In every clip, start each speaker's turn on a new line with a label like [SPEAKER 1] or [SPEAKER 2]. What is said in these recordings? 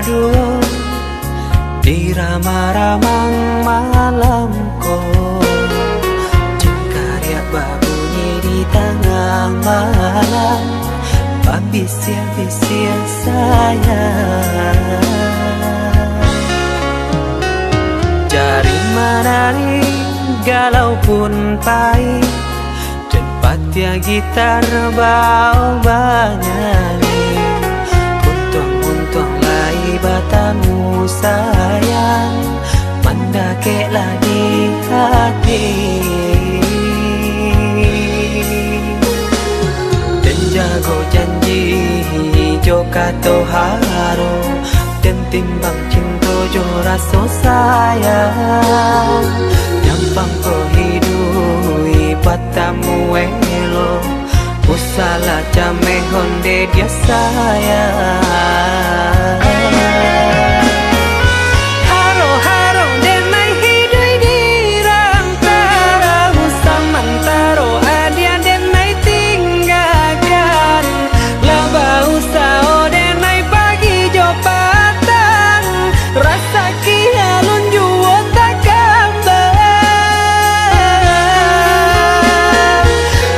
[SPEAKER 1] aduh di ramang-ramang malamku, jengkarya berbunyi di tengah malam, babisir-bisir sayang. Jari menari galau pun pahit, cepat ya gitar bau banyani, untung lai batamu sayang, mandakeklah di hati. Dan jago janji joka toharo, dan timbang cinta jo rasa sayang, gampang kau hidui patamu elo, usala jame honde dia sayang. Haro-haro denai hidui di rantara, usamantaro adia denai tinggalkan, laba usao denai pagi jo patang, rasa kialun juo tak gambar,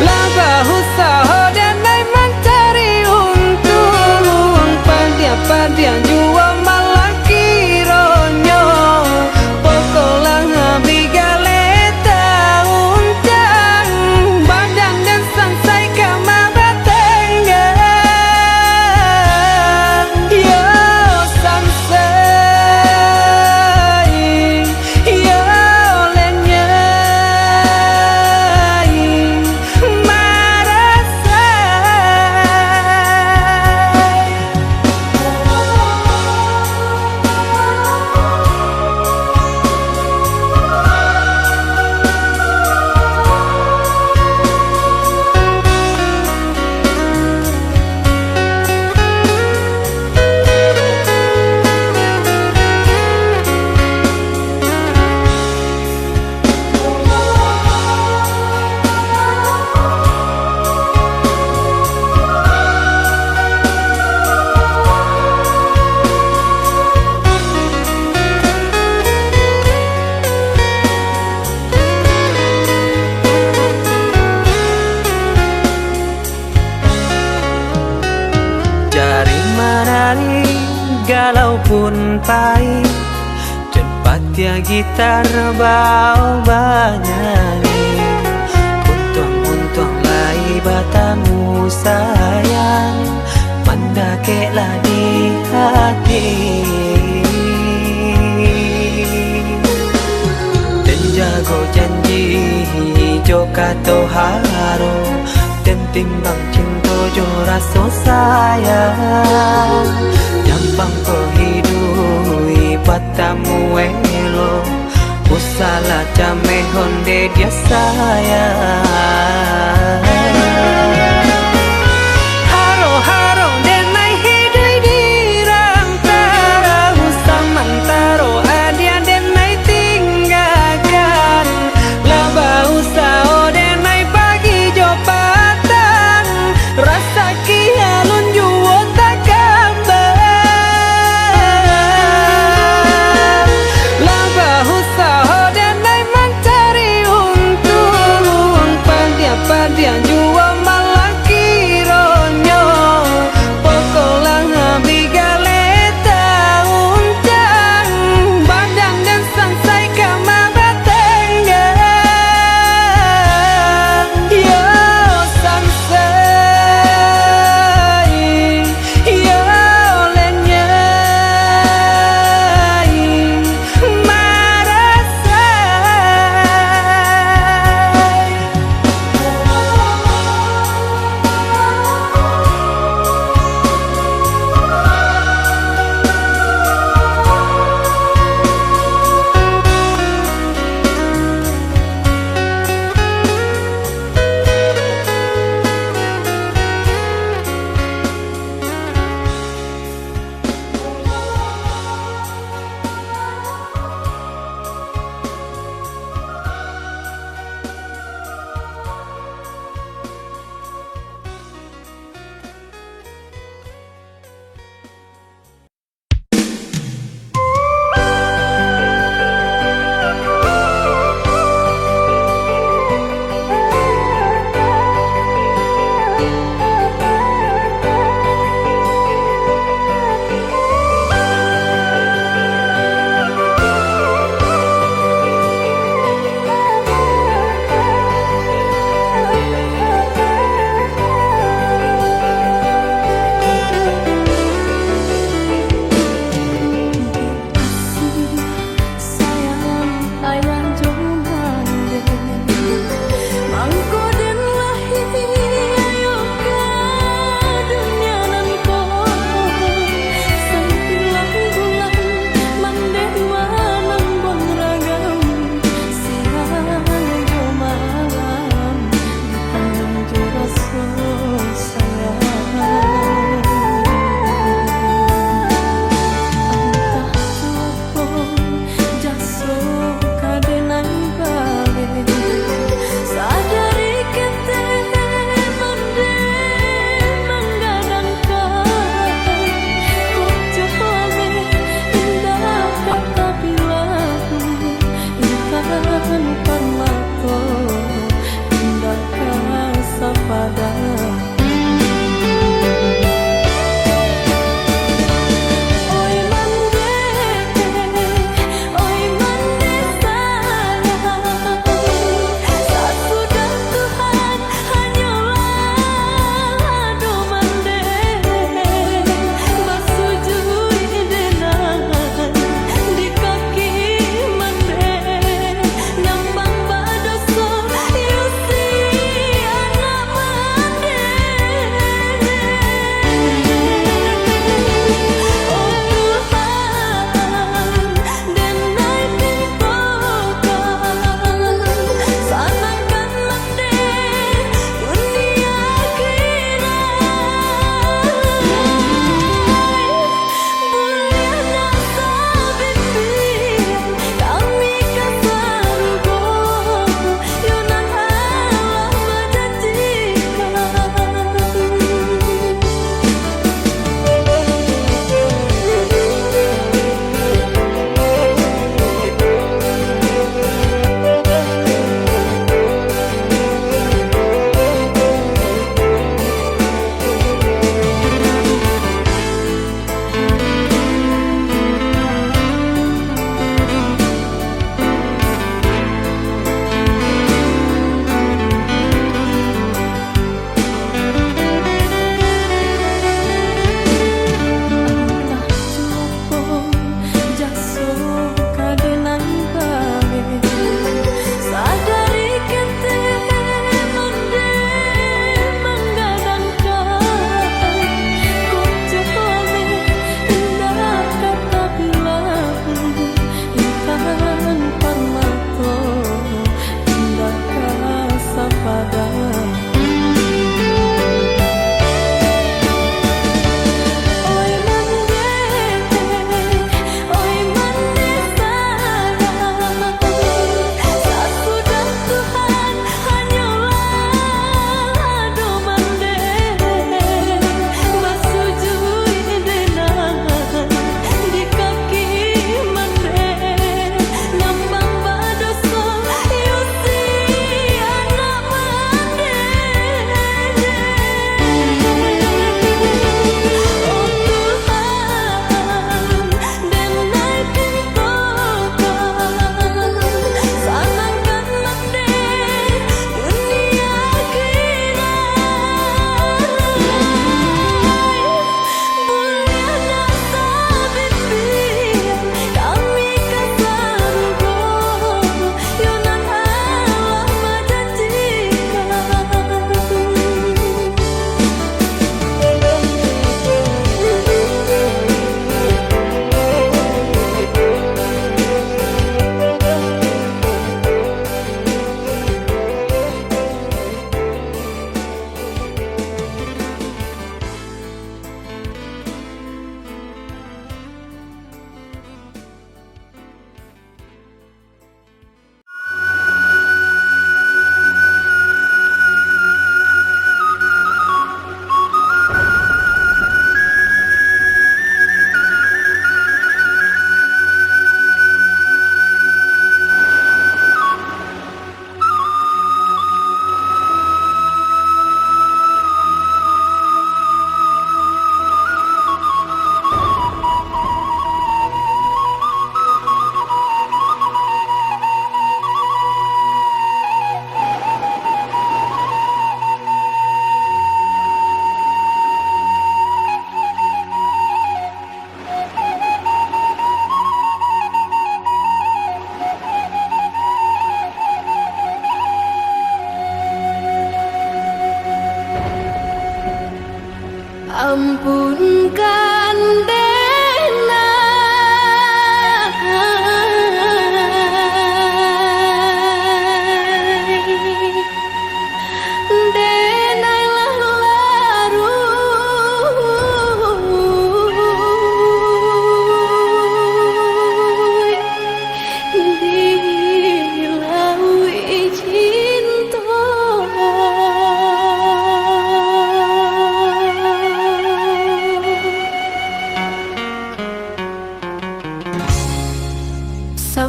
[SPEAKER 1] laba usao denai mencari untung, pandia-pandia juo malah kironyo, pokolah bigaleta uncang, badan dan sansai kamar tengah, yo sansai, yo lenyai, marasai. Jari menari galau pun pahit, cepat ya gitar bau banyani, untung lai batamu sayang, mandakeklah di hati. Dan jago janji joka toharo, dan timbang cinta jo rasa sayang, gampang kau hidui patamu elo, usala jame honde dia sayang. Haro-haro denai hidui di rantara, usamantaro adia denai tinggalkan, laba usao denai pagi jo patang, rasa kialun juo tak gambar, laba usao denai mencari untung, pandia-pandia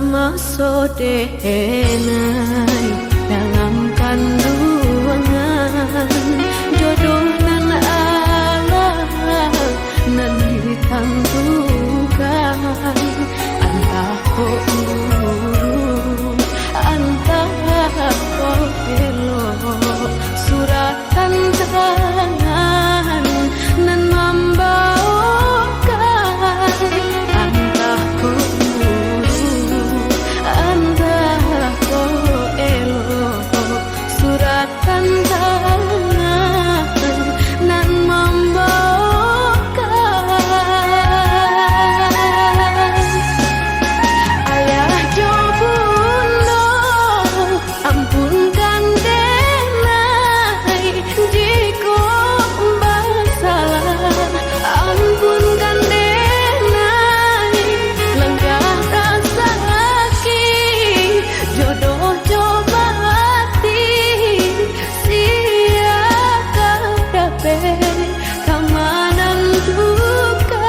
[SPEAKER 2] sama sodenai dalam kandungan jodoh nan Allah nan ditentukan antah kok guru antah kok elok suratan tangan nan membawakan antah kok guru antah kok elok suratan tangan nan membawakan ayah jo bunda ampunkan denai jika bersalah ampunkan denai lenggah rasa sakit jodoh coba hati sia kadape kamanan duka.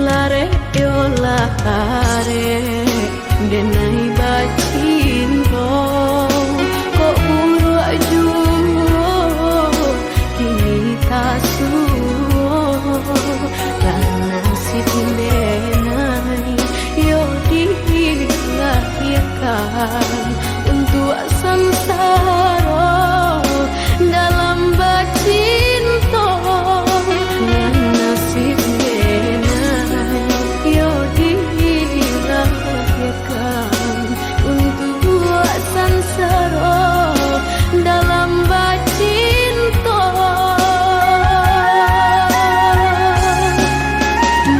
[SPEAKER 2] Lare yo lare denai bacinto kok buru ajuo kini tasuo lan nasib denai yo dilahirkan untuk samsara dalam bacinto lan nasib yo dilahirkan untuk sansara dalam bacinto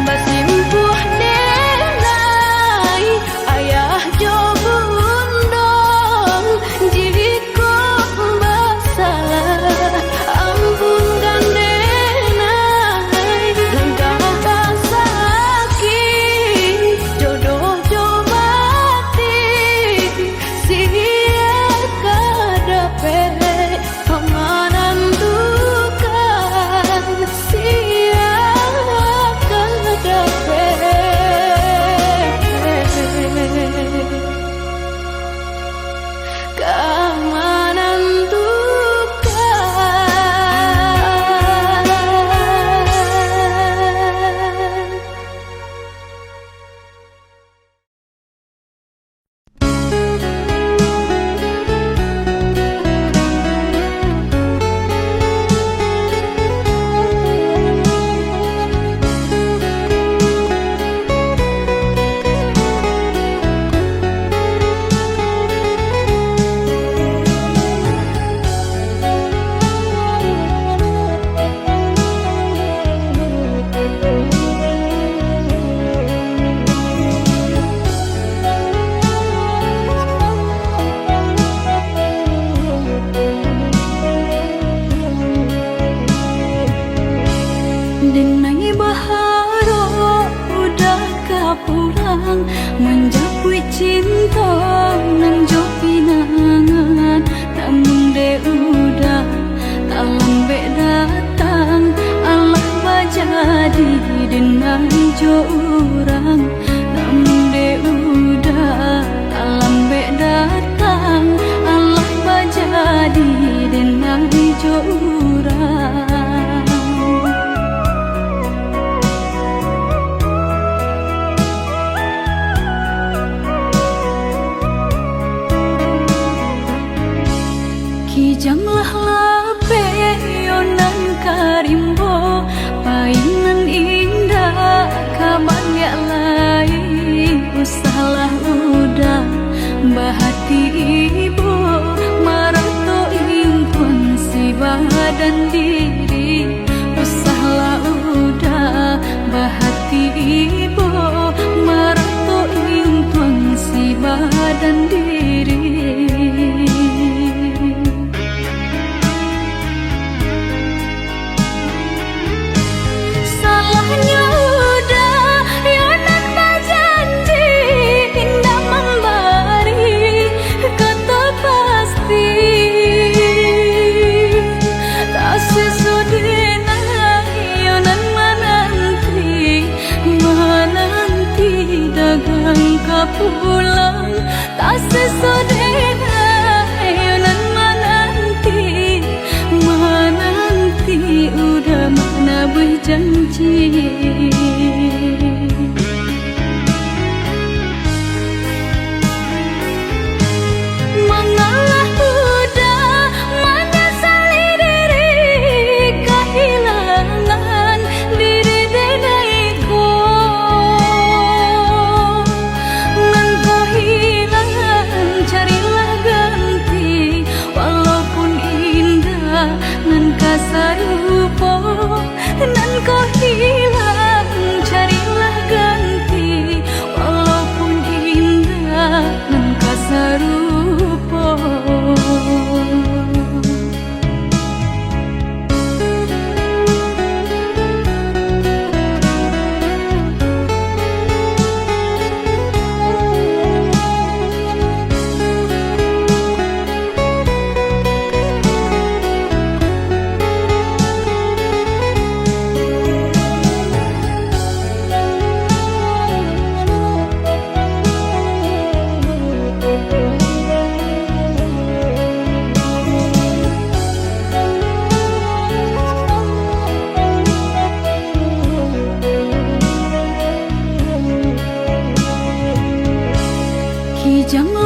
[SPEAKER 2] basimpuh denai ayah jo bundong jika bersalah ampunkan denai lenggah rasa sakit jodoh coba hati sia kadape kamanan duka sia kadape kamanan duka. Denai baharo udah kapulang menjapui cinta nan jo pinangan namun de udah tak lambe datang Allah bajadi denai jo urang namun de udah tak lambe datang Allah bajadi denai jo urang. Kijanglah lape yonan karimbo painan indah kaman ya lain usalah udah bahati ibu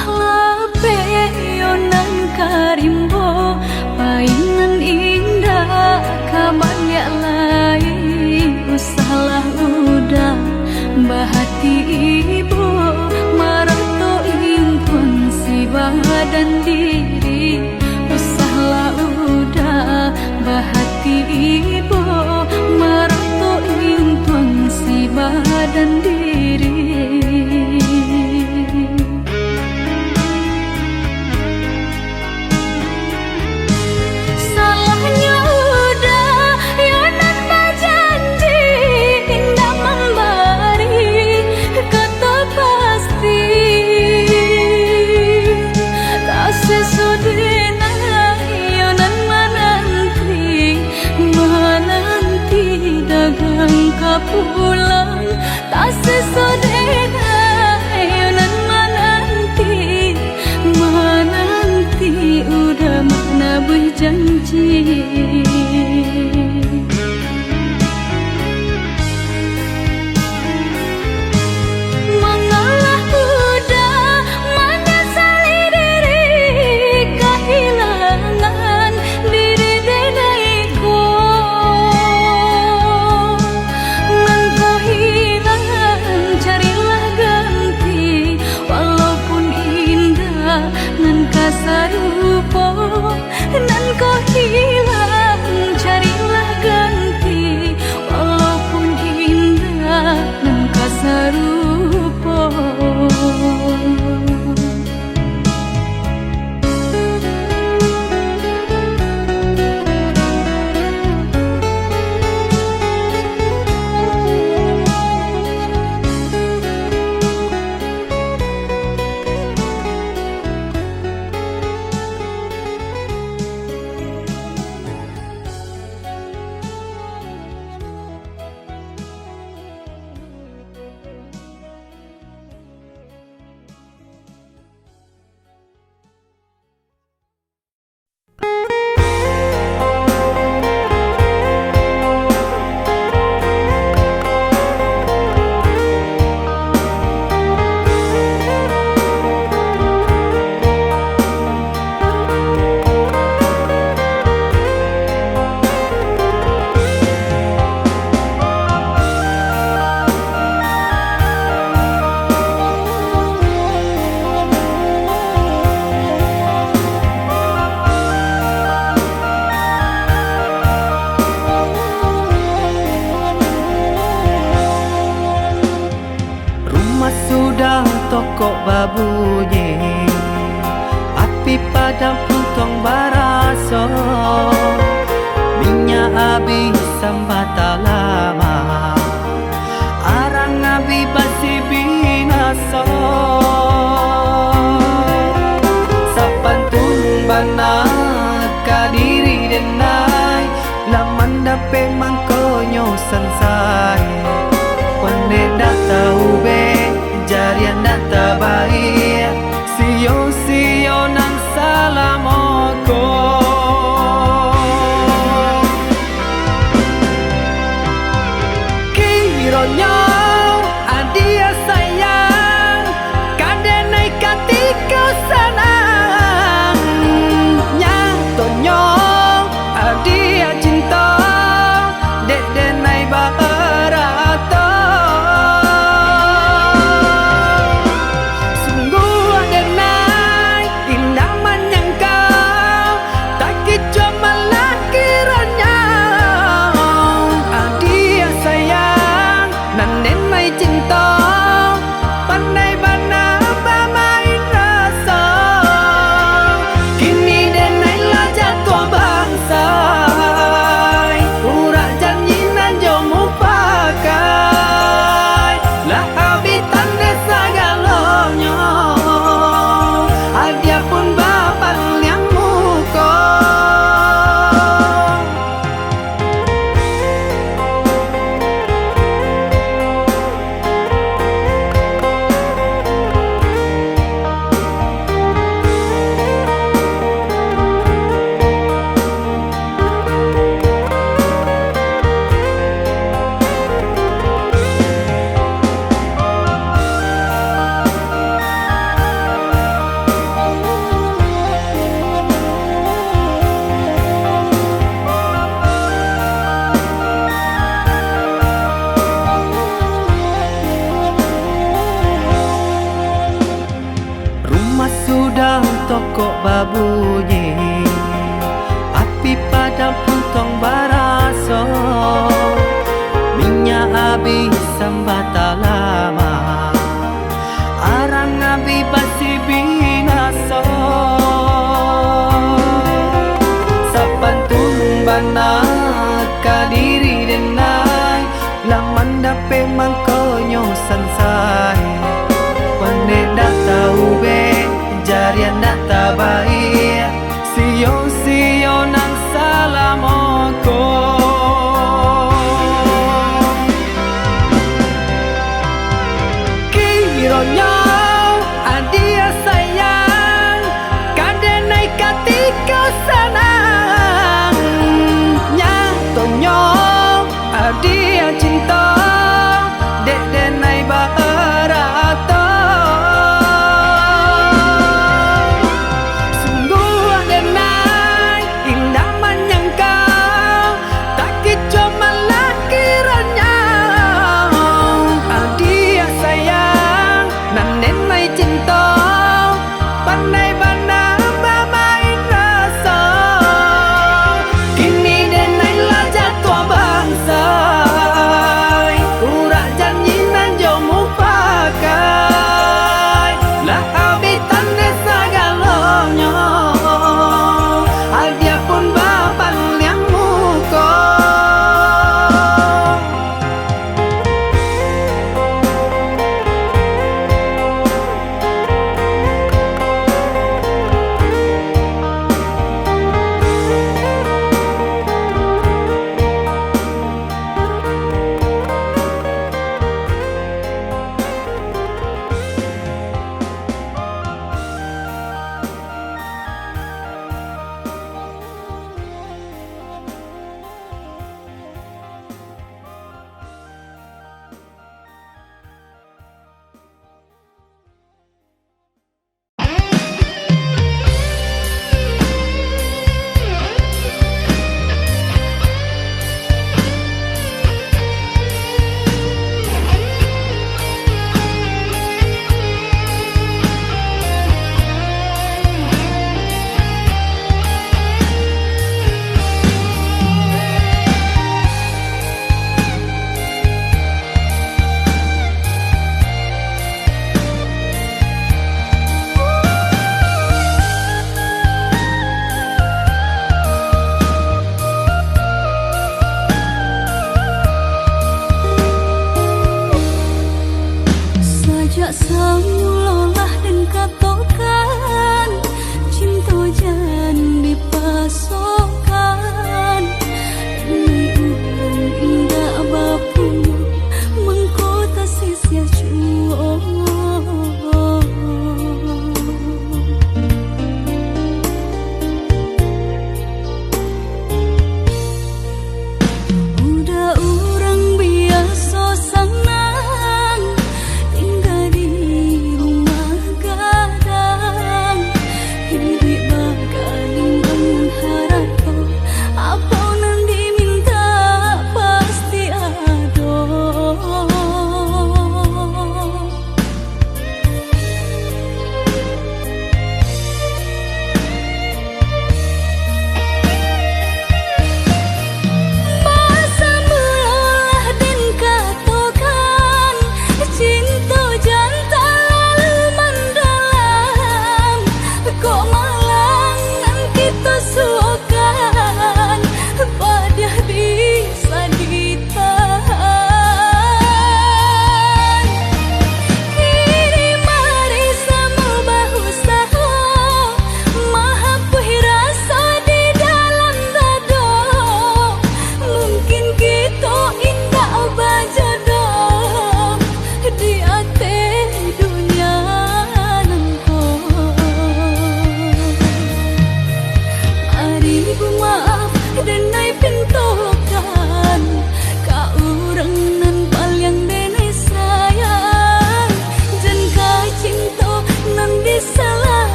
[SPEAKER 2] Manglah lape yonan karimbo Painan indah kabanyak lain Usahlah udah bahati ibu Marato impun si badan diri Usahlah udah bahati ibu Marato impun si badan diri pulang tak sesodena yonan menanti udah mana berjanji mengalah udah menyesali diri kehilangan diri denaiku sarupo nan kau hilang carilah ganti walaupun indah nan kau sarupo
[SPEAKER 1] Sudah tokok babunyi api padam puntong baraso minyak habis sambata lama arang abi basi binaso sapantun bana kadiri denai laman dape mangkonyo sansai Pande tahu be jarian data baik sio nang salamoko kironyo adia sayang kadenai katika senang nyatonyo adia cinta dek denai barato toko babunyi, api padam puntong baraso, minyak habis sambata lama, arang abi basi binaso. Sapantun bana kadiri denai, laman dape mangkonyo sansai, panenda tahu be jarian data baik, sio nang salamoko.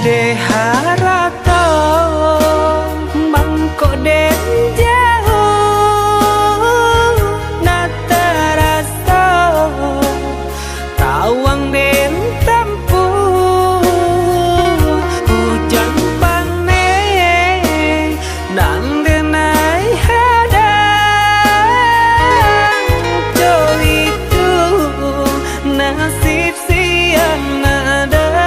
[SPEAKER 1] de harato mangko den jauh nataraso tawang den tempuh hujan pane nang denai hadang jo itu nasib siang nadaga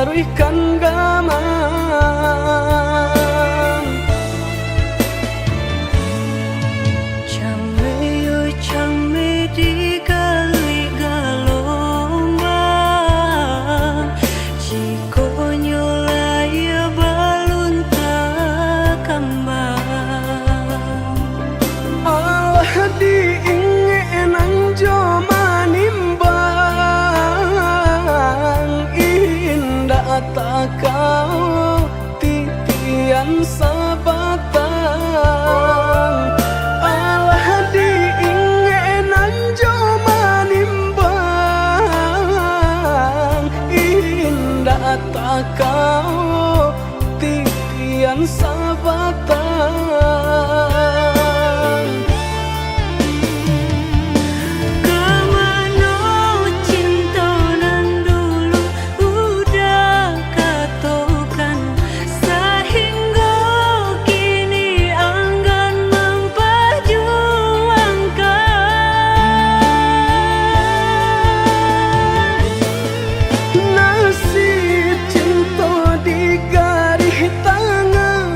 [SPEAKER 1] saruikan gamang.
[SPEAKER 2] Chame yo chame di kali galombang, jiko nyolaya balun takambang.
[SPEAKER 1] Allah diingin joma nimbang, indah tak kau titian sabatang. Allah diingin joma nimbang, indah tak kau titian sabatang.
[SPEAKER 2] Kemana cinta nan dulu udah katokan, sehingga kini enggan memperjuangkan.
[SPEAKER 1] Nasib cinta di garis tangan,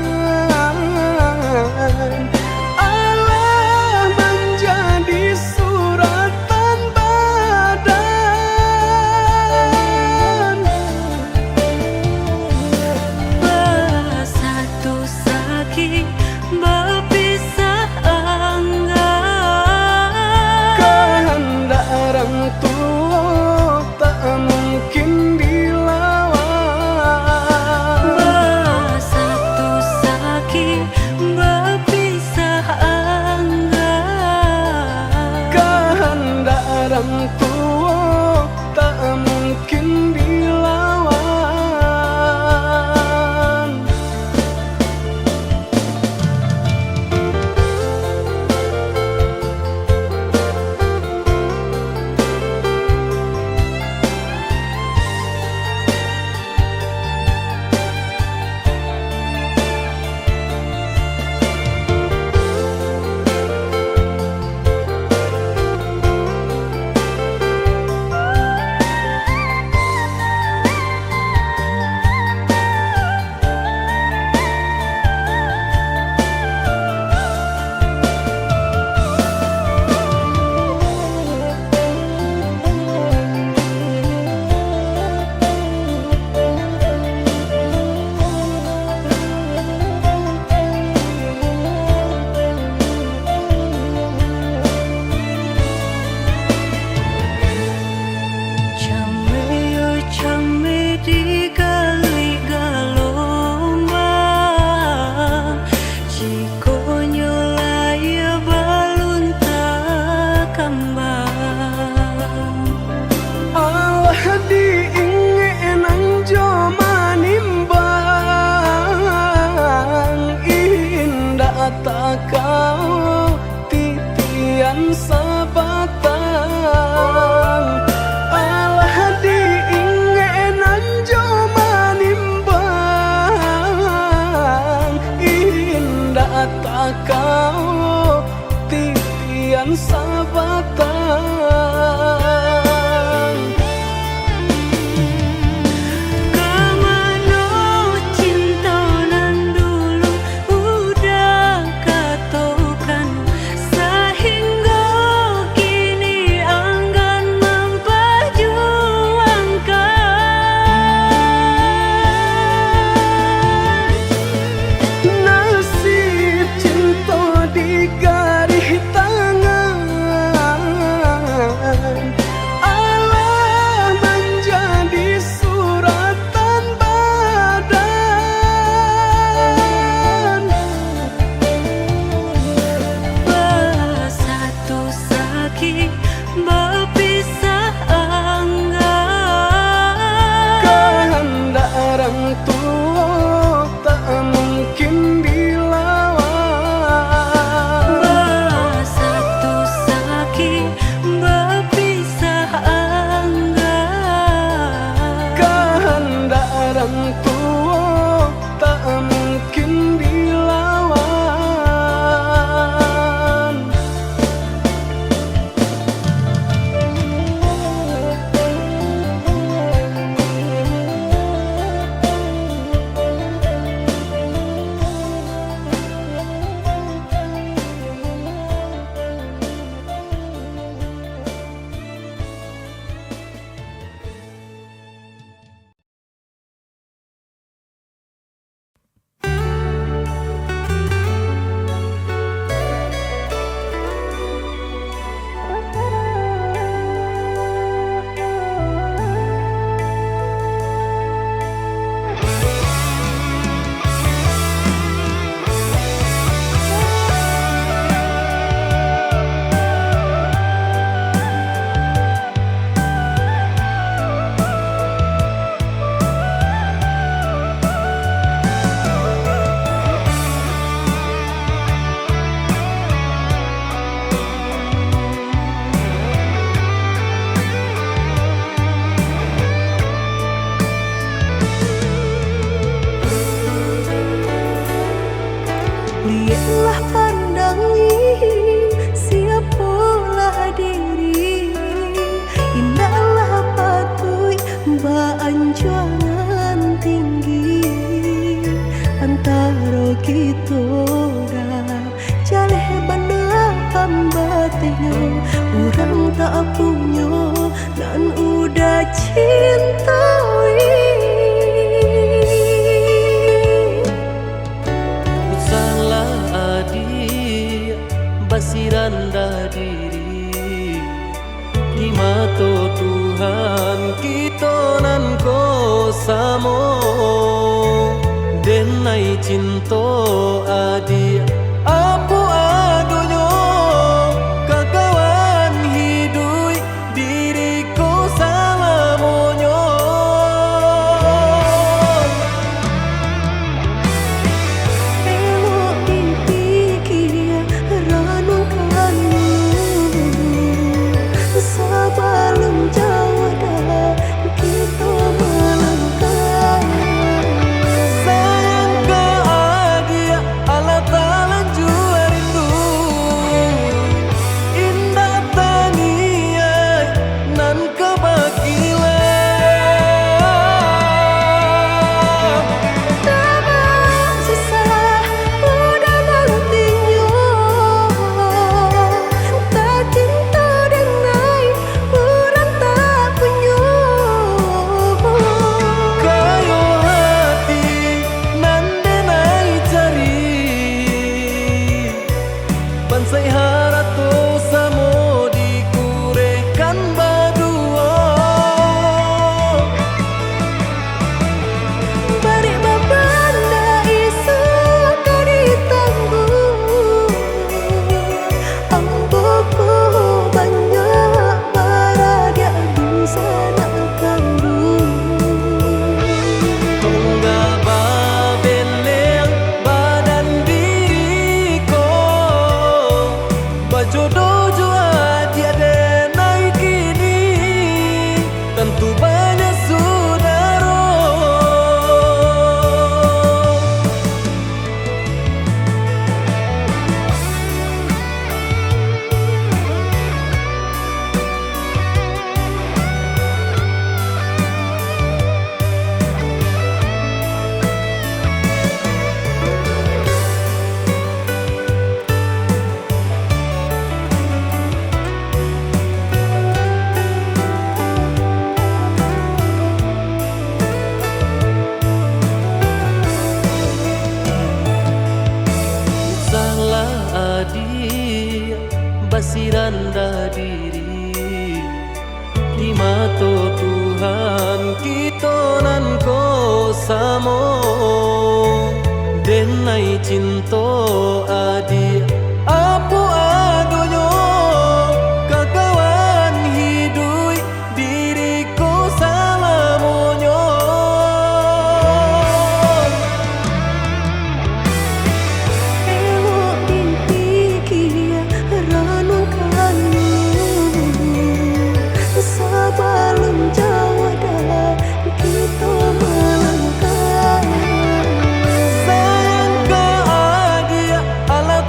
[SPEAKER 2] punya nan udah cintai.
[SPEAKER 1] Salah adi basiranda diri di mata Tuhan kita nan ko samo denai cinta adi apa adonyo kakawan hidui diriku salamonyo.
[SPEAKER 2] Elok dipikir renungkan sebelum jauh dah kita melangkah.
[SPEAKER 1] Sayang ke adia Allah Ta'ala jua rindu indah taniai nan kebakilan.
[SPEAKER 2] Tak susah udah nantinya, tak cinta denai orang tak punya.
[SPEAKER 1] Kayo hati nan denai cari bansai harato samo dikurekan badua.
[SPEAKER 2] Balik babanda isu kadi tangguh, amboku banyak baradia bisa nak kandung.
[SPEAKER 1] Tunggal babeleng badan diriku bajodoh jua dia denai kini tentu banyak saudara. Salah adi basiranda diri di mata Tuhan kita nan ko samo denai cinta adi apa adonyo kakawan hidui diriku salamonyo.
[SPEAKER 2] Elok dipikir renungkan sebelum jauh dah kita melangkah.
[SPEAKER 1] Sayang ke adia Allah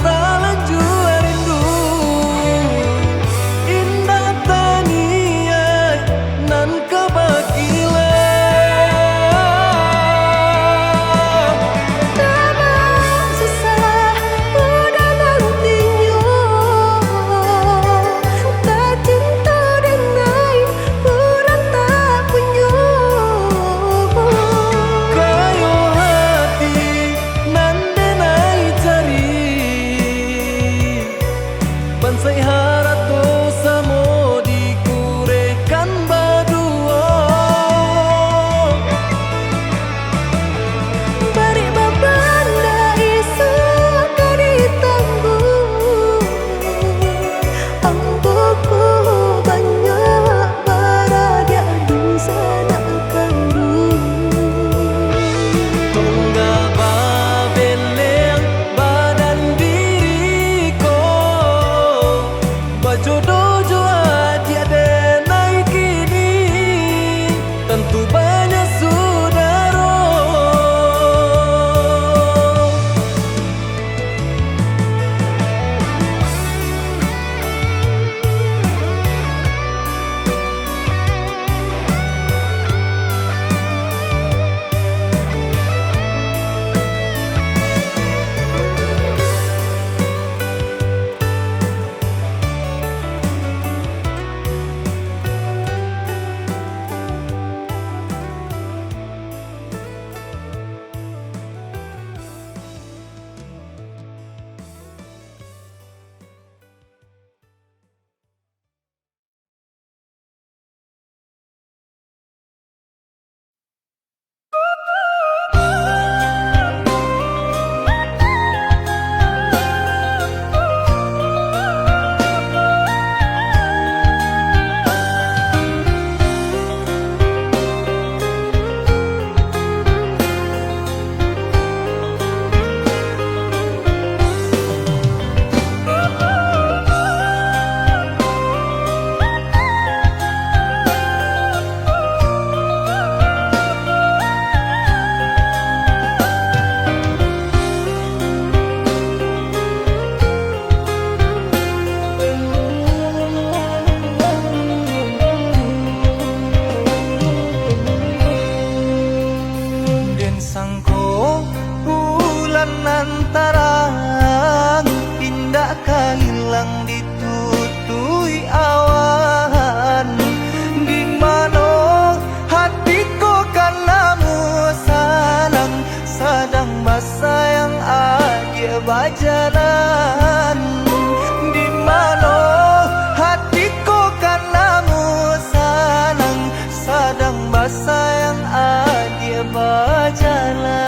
[SPEAKER 1] berjalan.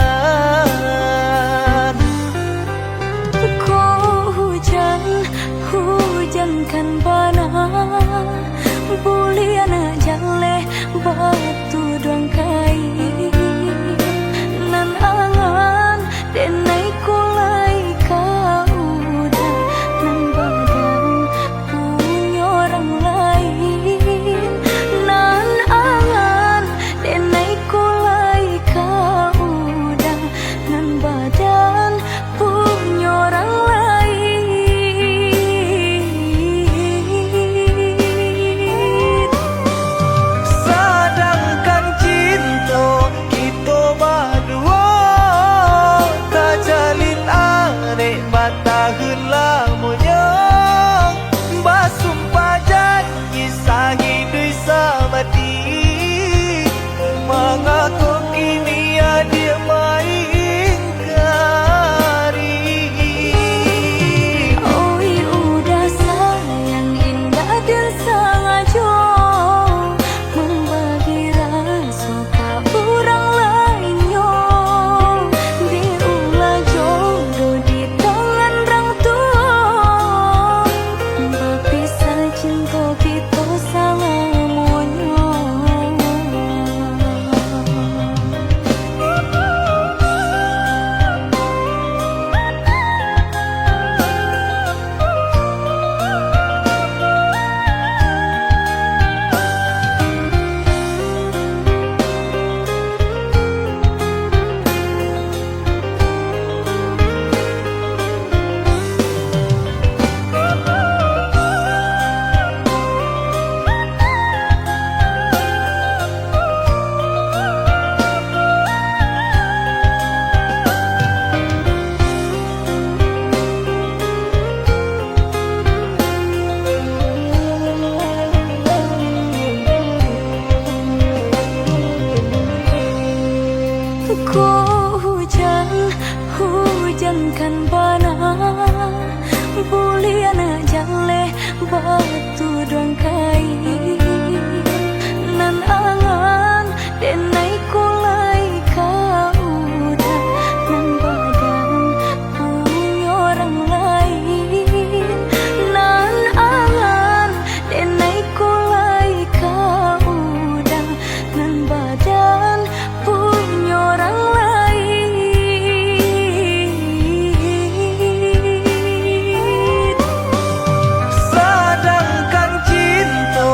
[SPEAKER 2] Kau hujan kan bana buliana jale batu doang kai nan angan denai kulai kauda nan badan punya orang lain nan angan denai kulai kauda nan badan punya orang lain.
[SPEAKER 1] Sedangkan cinta kita berdua tak jalin arek bataheun lamunnya basumpah janji sahidui sabati mengaku kini dia mengingkari.
[SPEAKER 2] Oi udah sayang indah dan sengaja membagi rasa ke orang lainnya. Diulah jodoh di tangan orang tua, berpisah cinta kita selamanya. Kau hujan kan bana buliana jale batu doang kai nan angan denai kulai kauda nan badan punya orang lain nan angan denai kulai kauda nan badan punya orang lain.
[SPEAKER 1] Sedangkan cinta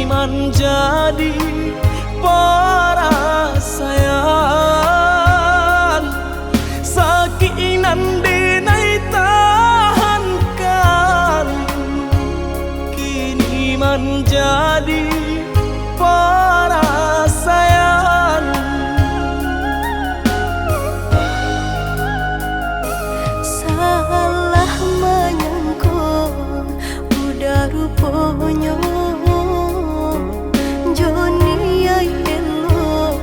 [SPEAKER 1] menjadi perasaan sakinan denai tahankan kini menjadi perasaan.
[SPEAKER 2] Salah menyangka udah rupanya Joni ay elo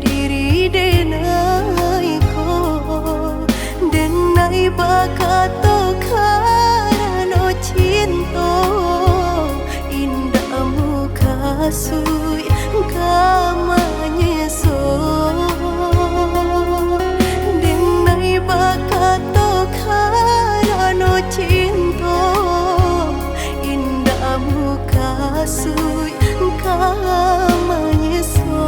[SPEAKER 2] diri denai ko denai bakato karano cinta indah muka sui kamanya so denai bakato karano cinta indah muka sui kamanya so.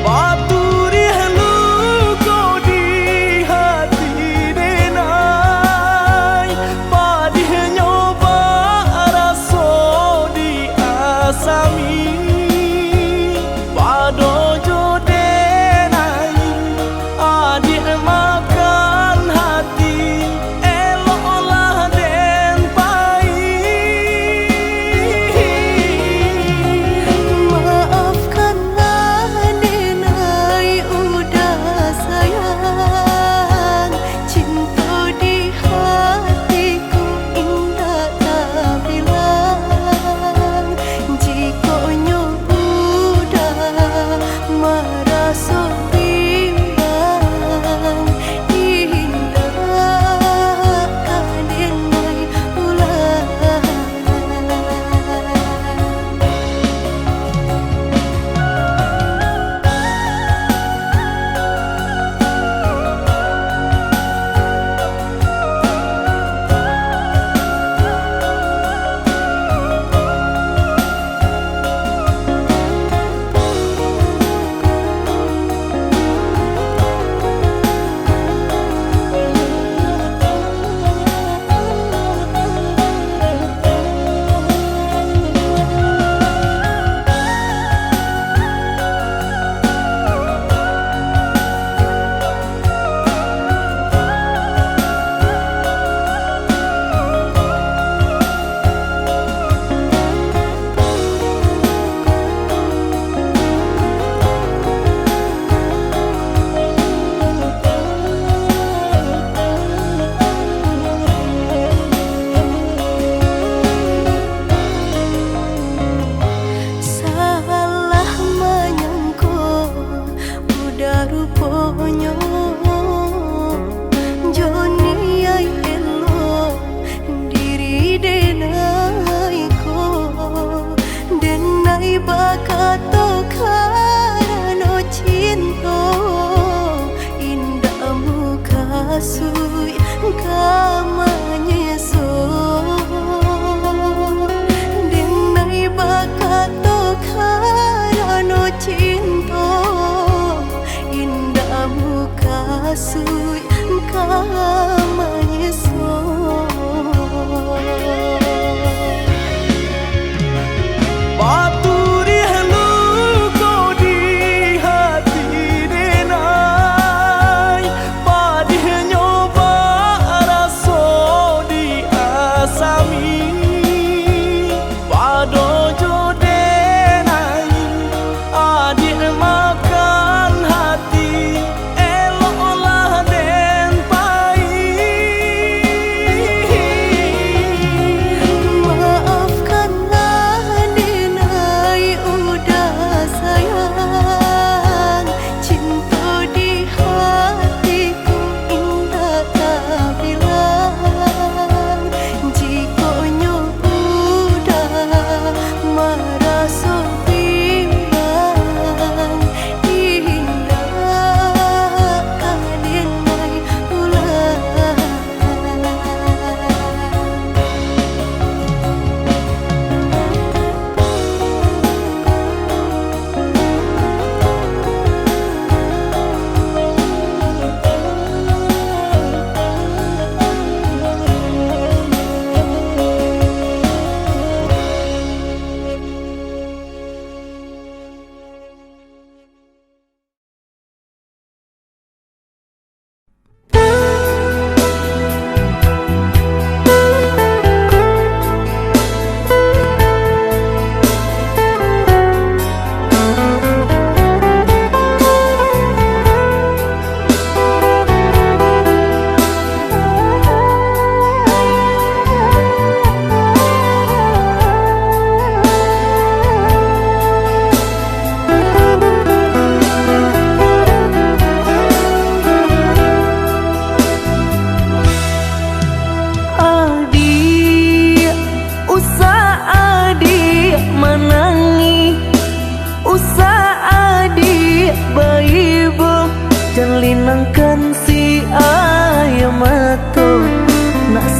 [SPEAKER 1] Paturi halu ko di hati denai padih nyoba raso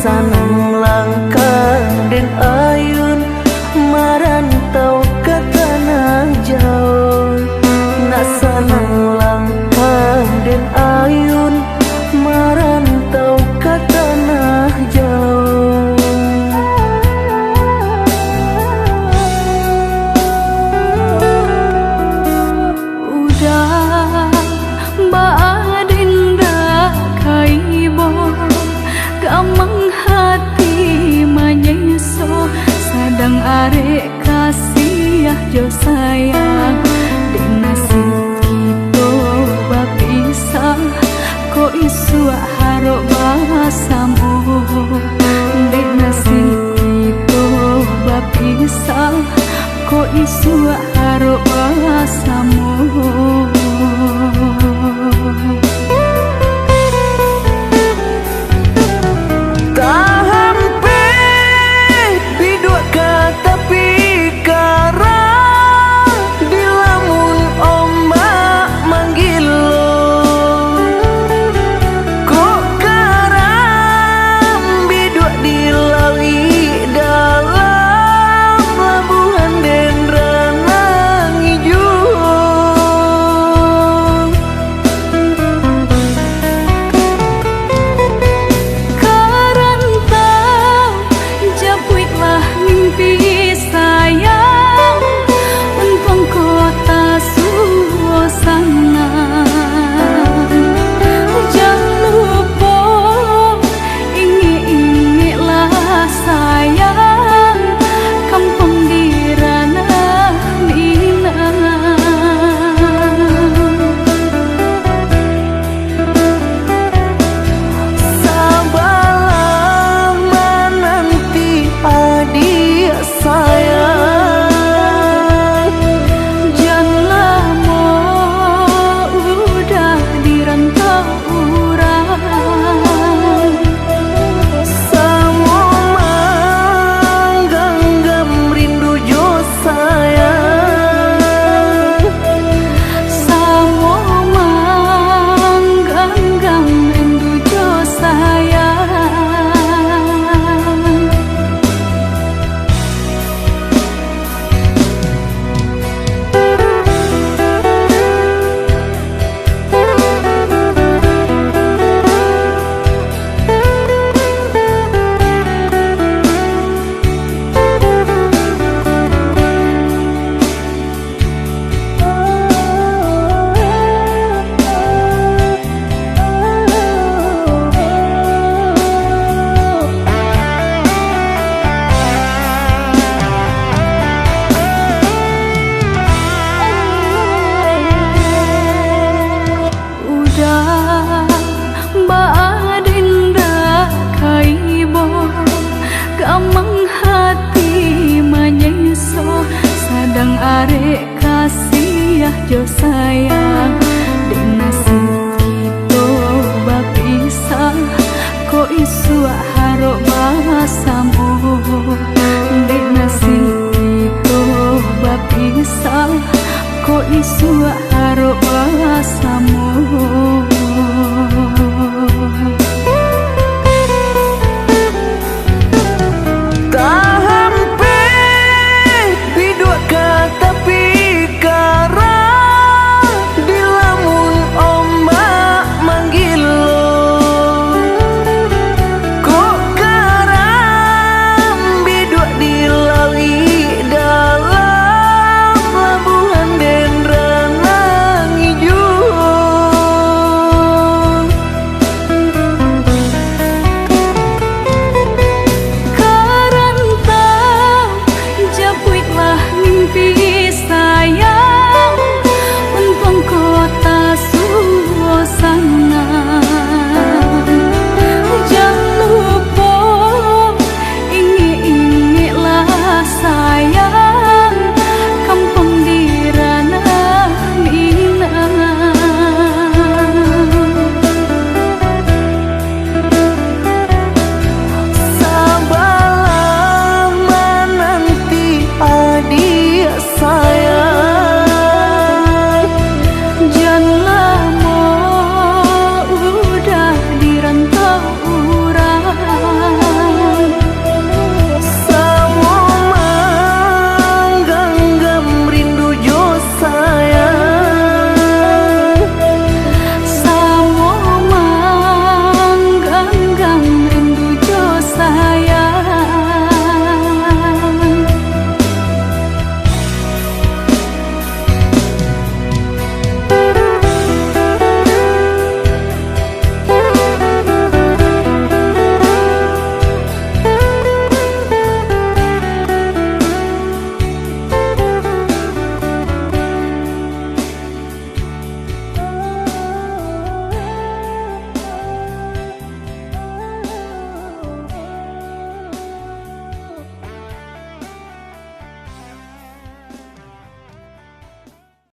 [SPEAKER 1] sanang langkah den ayun marantau ke tanah jauh. Nak sanang langkah den ayun marantau ke tanah jauh.
[SPEAKER 2] Udah baadinda kaibo gamang hati manyeso sadang arek kasih jo sayang di nasib kita bapisah ko isu harok basamu di nasib kita bapisah ko isu harok basamu. Gamang hati manyeso sadang arek kasih jo sayang di nasib kita bapisah ko isu harok